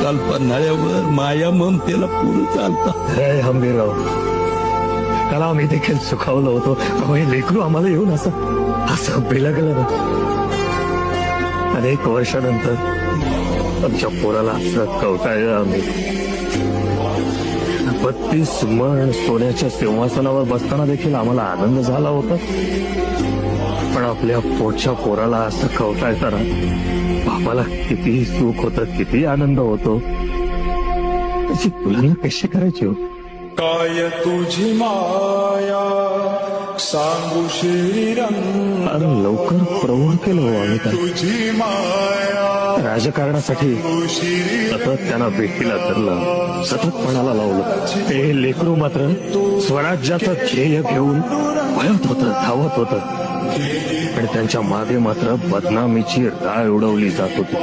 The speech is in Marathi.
काल पन्हाळ्यावर माया ममतेला पुरं चालता. जय हंबीरराव, काल आम्ही देखील सुखावलो होतो. हे लेकरू आम्हाला येऊन असं बिलगलं ना. अनेक वर्षानंतर आमच्या पोराला असं कवटाळलं आम्ही. 32 मण सोन्याच्या सिंहासनावर बसताना देखील आम्हाला आनंद झाला होता. पण आपल्या पोटच्या पोराला असं कवटाळताना बापाला किती सुख होतं, किती आनंद होतो, त्याची तुलना कशी करायची हो? काय तुझी माया सांगू श्रीरंग, अरे लवकर प्रौढ केलं हो आम्ही त्याला. तुझी माया राजकारणासाठी सतत त्यांना भेटीला धरलं, सतत पणाला लावलं. ते लेकरू मात्र स्वराज्याचं ध्येय घेऊन पळत होतं, धावत होतं. पण त्यांच्या मागे मात्र बदनामीची राळ उडवली जात होती.